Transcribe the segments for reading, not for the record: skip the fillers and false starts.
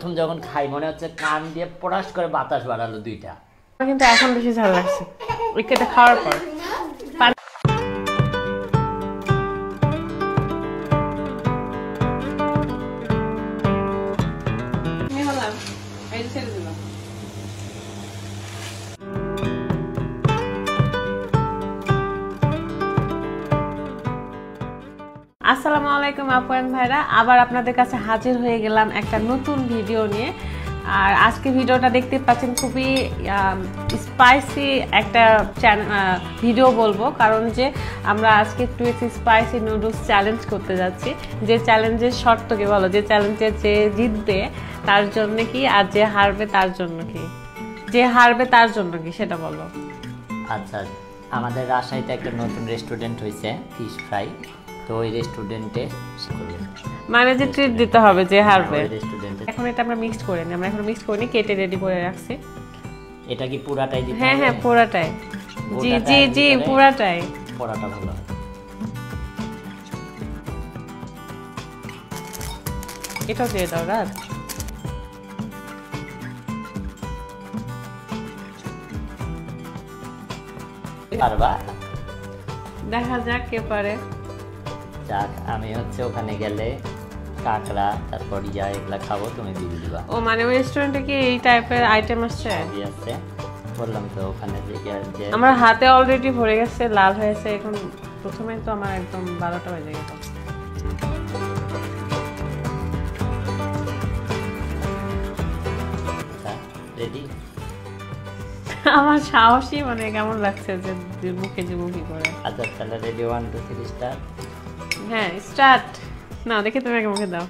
প্রথম যখন খাই মনে হচ্ছে কান দিয়ে পড়াশ করে বাতাস বাড়ালো দুইটা। কিন্তু এখন বেশি ঝাল লাগছে এটা খাওয়ার পর। আসসালামু আলাইকুম আপুয়ান ভাইরা, আবার আপনাদের কাছে হাজির হয়ে গেলাম একটা নতুন ভিডিও নিয়ে। আর আজকে ভিডিওটা দেখতে পাচ্ছেন খুবই স্পাইসি একটা ভিডিও বলবো, কারণ যে আমরা আজকে একটু স্পাইসি নুডলস চ্যালেঞ্জ করতে যাচ্ছি। যে চ্যালেঞ্জের শর্ত কি বলো, যে চ্যালেঞ্জে যে জিতবে তার জন্য কি, আর যে হারবে তার জন্য কি, যে হারবে তার জন্য কি সেটা বলো। আচ্ছা, আমাদের রাজশাহীতে একটা নতুন রেস্টুরেন্ট হয়েছে ফিশ ফ্রাই, তো ওই রেস্টুরেন্টে মানে যে ট্রিট দিতে হবে যে হারবে। রেস্টুরেন্টে এখন এটা আমরা মিক্স করে নিই, আমরা এখন মিক্স করে নিই, কেটে রেডি করে রাখছি। এটা কি পুরাটাই দিতে হবে? হ্যাঁ হ্যাঁ পুরাটাই, জি জি জি পুরাটাই। পুরাটা ভালো। এটাও দিয়ে দাও রাত। পারবা? দেখা যাক কে পারে। যাক, আমি হচ্ছে ওখানে গেলে কাঁকড়া তারপর এগুলা খাবো, তুমি বিল দিবা। ও মানে ওই রেস্টুরেন্টে কি এই টাইপের আইটেম আসছে? আছে, বললাম তো ওখানে যে আমার হাতে অলরেডি ভরে গেছে, লাল হয়েছে। এখন প্রথমে তো আমার একদম 12টা বেজে গেল। রেডি? আমার সাহসই মানে কেমন লাগছে যে মুখে যে মুখি করে। আচ্ছা তাহলে রেডি, 1 2 3 স্টার্ট। হ্যাঁ স্টার্ট। না দেখি তুমি আগে মুখে দাও।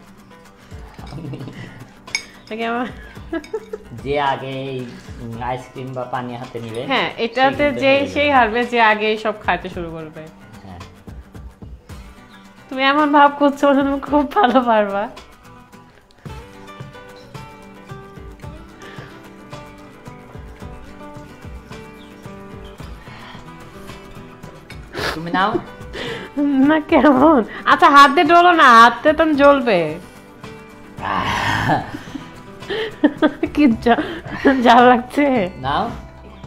যে আগে আইসক্রিম বা পানি হাতে নিবে, হ্যাঁ এটাতে যে সেই হারবে যে আগে সব খাইতে শুরু করবে। হ্যাঁ তুমি এমন ভাব করছো যে তুমি খুব ভালো পারবা। তুমি নাও না কেমন? আচ্ছা হাত দিয়ে ডলো না, হাতে তো জ্বলবে। কি যা লাগছে। নাও,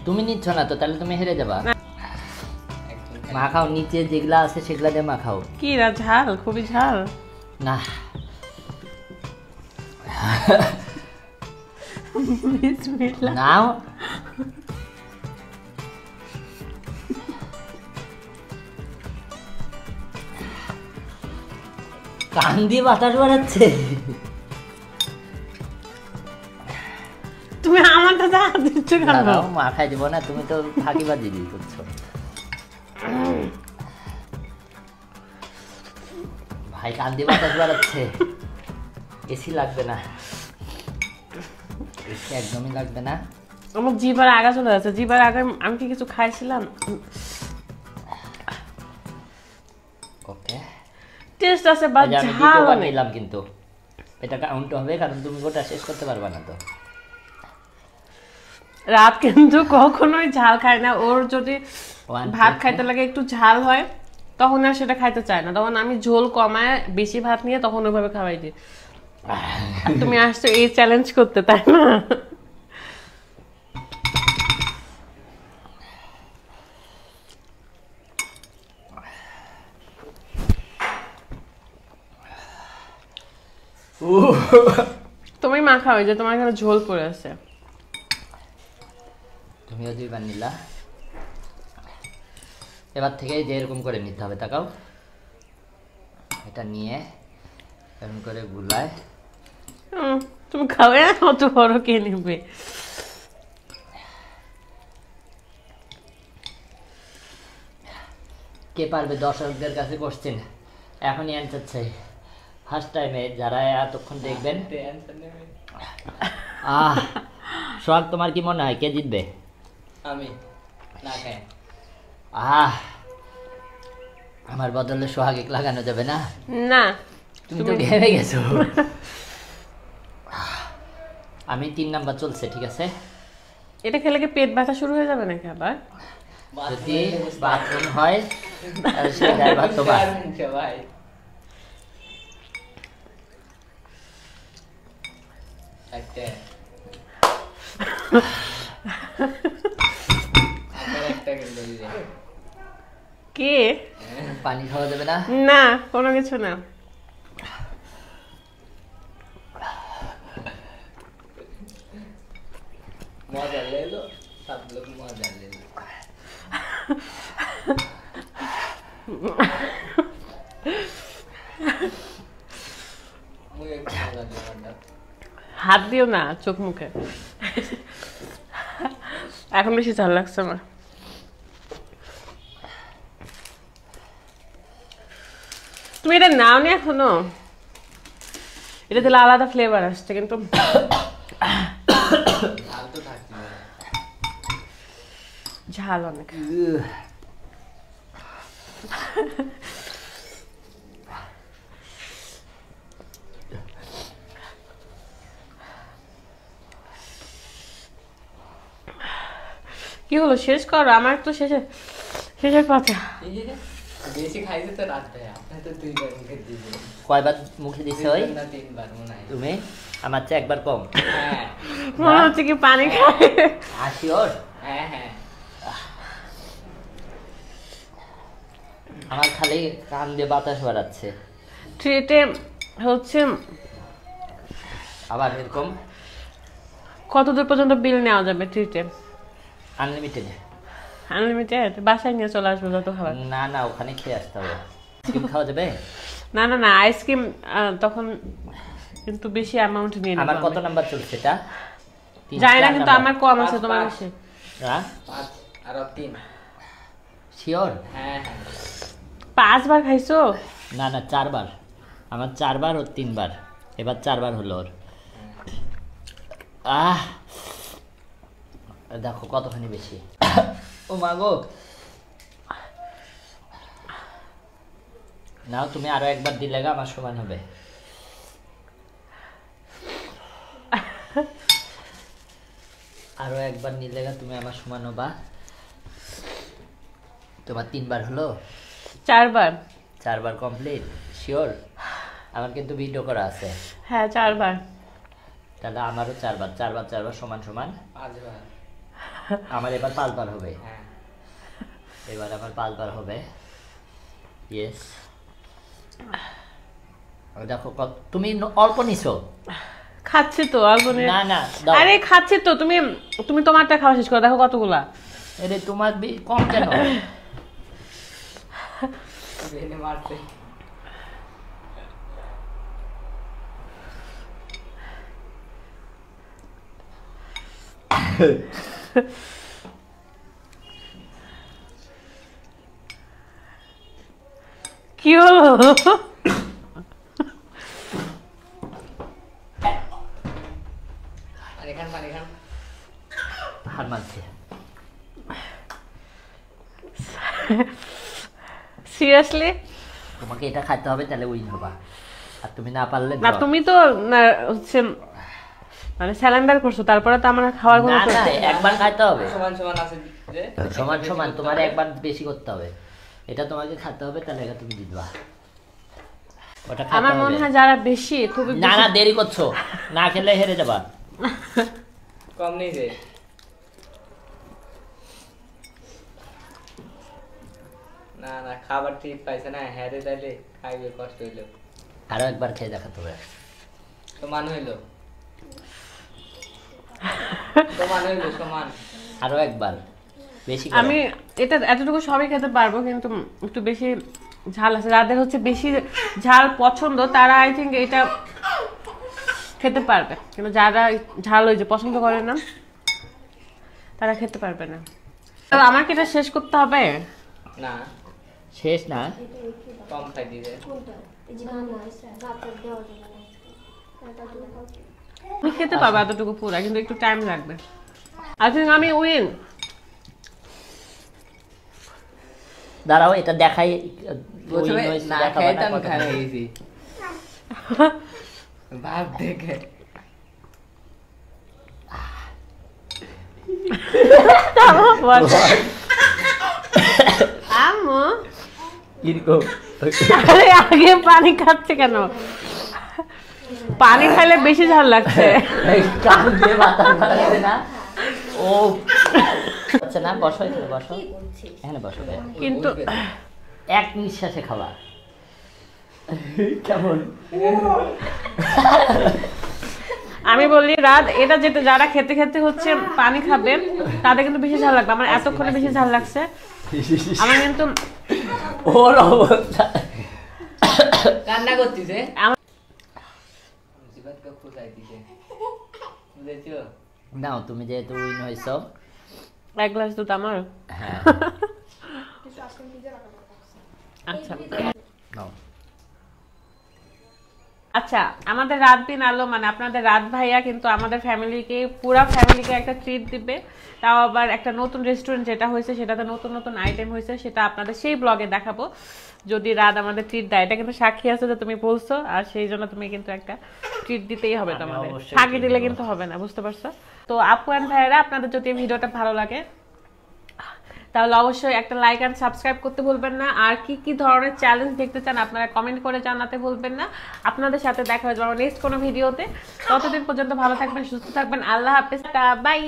তুমি নিচ্ছ না তো, তাহলে তুমি হেরে যাবা। মাখাও, নিচে যেগুলা আছে সেগুলা দিয়ে মাখাও। কি না ঝাল? খুবই ঝাল না। নাও, কান দিয়ে বাতাস বাড়াচ্ছে। তুমি আমারটা যা দিচ্ছ কেন? মাথায় দিব না, তুমি তো ফাঁকিবাজি করছো। ভাই কান দিয়ে বাতাস বাড়াচ্ছে। এসি লাগবে না, এসি একদমই লাগবে না। আমার জিভার আগা চলে যাচ্ছে। জিভার আগে আমি কি কিছু খাইছিলাম? ওকে, টেস্ট আছে বাট ঝাল নিলাম, কিন্তু এটা কাউন্ট হবে কারণ তুমি গোটা শেষ করতে পারবা না তো। রাত কিন্তু কখনোই ঝাল খায় না। ওর যদি ভাত খাইতে লাগে একটু ঝাল হয় তখন আর সেটা খাইতে চায় না, তখন আমি ঝোল কমায় বেশি ভাত নিয়ে তখন ওইভাবে খাওয়াই দিই। তুমি আসছো এই চ্যালেঞ্জ করতে, তাই না? তুমি মাখা হয়ে যে তোমার এখানে ঝোল পড়ে আছে। তুমিও 2বার নিলা, এবার থেকে যে এরকম করে নিতে হবে। তাকাও, এটা নিয়ে এরকম করে গুলায়। তুমি খাবে অত বড় কে নিবে? কে পারবে? দর্শকদের কাছে কোশ্চেন, এখনই অ্যান্সার চাই। ফার্স্ট টাইমে যারা এতক্ষণ দেখবেন, সোহাগ তোমার কি মনে হয় কে জিতবে? আমি না খাই। আমার বদলে সোহাগ লাগানো যাবে না? না তুমি তো ঘেমে গেছো। আমি 3 নাম্বার চলছে, ঠিক আছে? এটা খেলে কি পেট ব্যথা শুরু হয়ে যাবে নাকি আবার? যদি বাথরুম হয় তাহলে সেটা আবার তোমার। ভাই একটা আমার একটা কিন্তু দিবে কে পানি খাওয়া যাবে না? না কোনো কিছু না मजा ले लो सब लोग मजा ले लो मुझे मजा ले बंदा হাত দিও না চোখ মুখে এখন বেশি ঝাল লাগছে আমার তুমি এটা নাও নি এখনো এটা দিলে আলাদা ফ্লেভার আসছে কিন্তু ঝাল তো থাকবে ঝাল অনেক কি হলো শেষ করো আমার তো শেষের পথে বেশি খাইছে তো রাতে আপনি তো দুইবার মুখে দিবেন কয়বার মুখে দিছে ওই না তিনবার মনে হয় তুমি? আমার চেয়ে একবার কম। হ্যাঁ মনে হচ্ছে কি পানি খাই হাসি ওর হ্যাঁ হ্যাঁ আমার খালি কান দিয়ে বাতাস বাড়াচ্ছে। ট্রেটে হচ্ছে আবার এরকম কতদূর পর্যন্ত বিল নেওয়া যাবে ট্রেটে আনলিমিটেড? আনলিমিটেড বাসায় নিয়ে চলে আসবো যত খাবার না না ওখানে খেয়ে আসতে হবে। আইসক্রিম খাওয়া যাবে? না না না আইসক্রিম তখন কিন্তু বেশি অ্যামাউন্ট নিয়ে আমার নেব কত নাম্বার চলছে এটা? জানি না কিন্তু আমার কম আছে তোমার বেশি হ্যাঁ 5 আর 3 শিওর? হ্যাঁ হ্যাঁ 5 বার খাইছো? না না 4 বার। আমার 4 বার ও 3 বার, এবার 4 বার হলো ওর। আহ দেখো কতখানি বেশি। ও মা গো, নাও তুমি আরো একবার দিলে আমার সমান হবে। আরো একবার নিলে তুমি আমার সমান হবা। তোমার 3 বার হলো? 4 বার। 4 বার কমপ্লিট? শিওর? আমার কিন্তু ভিডিও করা আছে। হ্যাঁ 4 বার। তাহলে আমারও 4 বার, 4 বার 4 বার সমান সমান 5 বার। আমার এবার 5 বার হবে। হ্যাঁ এবার আমার 5 বার হবে। ইয়েস। দেখো তুমি অল্প নিছো। খাচ্ছি তো অল্প নিয়ে। না না দাও। আরে খাচ্ছি তো, তুমি তোমারটা খাওয়া শেষ করো, দেখো কতগুলা। আরে তোমার কম কেন? বেনে মারতে। কি হলো? পানি খান। হার মানছে। সিরিয়াসলি? তোমাকে এটা খাইতে হবে, তাহলে উইন হবা। আর তুমি না পারলে না তুমি তো হচ্ছে মানে স্যালেন্ডার করছো, তারপরে তো আমার খাওয়ার কোনো না না একবার খাইতে হবে। সমান সমান আছে যে সমান সমান, তোমার একবার বেশি করতে হবে। এটা তোমাকে খেতে হবে, তাহলে এটা তুমি জিতবা। ওটা খেতে আমার হবে। মনে হয় যারা বেশি খুবই না না দেরি করছো, না খেলে হেরে যাবা। কম নেই যে না না খাবার ঠিক পাইছে না, হেরে যাইলে খাইবে কষ্ট হইলো। আরো একবার খেয়ে দেখাতে হবে। সমান হইলো সমান। আরো একবার বেশি করে। আমি এটা এতটুকু সবই খেতে পারবো, কিন্তু একটু বেশি ঝাল আছে। যাদের হচ্ছে বেশি ঝাল পছন্দ তারা আই থিঙ্ক এটা খেতে পারবে, কিন্তু যারা ঝাল ওই যে পছন্দ করে না তারা খেতে পারবে না। তবে আমাকে এটা শেষ করতে হবে না শেষ না, কম খাই দিবে। আমি খেতে পারবো এতটুকু পুরা, কিন্তু একটু টাইম লাগবে। আই থিঙ্ক আমি উইন। দাঁড়াও এটা দেখাই। প্রথমে না খাইতাম খাই গেছি ভাব দেখে। আম্মু কিরকম আরে আগে পানি খাচ্ছে কেন? পানি খাইলে বেশি ঝাল লাগছে। এই কান দিয়ে বাতাস বাড়াচ্ছে না ও আচ্ছা না বসো এখানে বসো এখানে বসো কিন্তু এক নিঃশ্বাসে খাওয়া কেমন আমি বলি রাত এটা যেটা যারা খেতে খেতে হচ্ছে পানি খাবে তাদের কিন্তু বেশি ঝাল লাগবে। আমার এতক্ষণে বেশি ঝাল লাগছে। আমার কিন্তু ওর অবস্থা কান্না করতেছে আমার জীবনকে খুঁজাই দিছে বুঝেছো নাও তুমি যেহেতু উইন হয়েছো এক গ্লাস দুধ আমার। হ্যাঁ আচ্ছা নাও আচ্ছা আমাদের রাত দিন আলো মানে আপনাদের রাত ভাইয়া কিন্তু আমাদের ফ্যামিলিকে পুরা ফ্যামিলিকে একটা ট্রিট দিবে, তাও আবার একটা নতুন রেস্টুরেন্ট যেটা হয়েছে সেটাতে নতুন নতুন আইটেম হয়েছে, সেটা আপনাদের সেই ব্লগে দেখাবো যদি রাত আমাদের ট্রিট দেয়। এটা কিন্তু সাক্ষী আছে যে তুমি বলছো, আর সেই জন্য তুমি কিন্তু একটা ট্রিট দিতেই হবে আমি তোমাদের, অবশ্যই ফাঁকি treat দিলে দেবো। কিন্তু হবে না, বুঝতে পারছো? তো আপু এন্ড ভাইয়েরা আপনাদের যদি ভিডিওটা ভালো লাগে তাহলে অবশ্যই একটা লাইক এন্ড সাবস্ক্রাইব করতে ভুলবেন না। আর কি কি ধরনের চ্যালেঞ্জ দেখতে চান আপনারা কমেন্ট করে জানাতে ভুলবেন না। আপনাদের সাথে দেখা হয়ে যাবে নেক্সট কোনো ভিডিওতে। ততদিন পর্যন্ত ভালো থাকবেন, সুস্থ থাকবেন। আল্লাহ হাফেজ, বাই।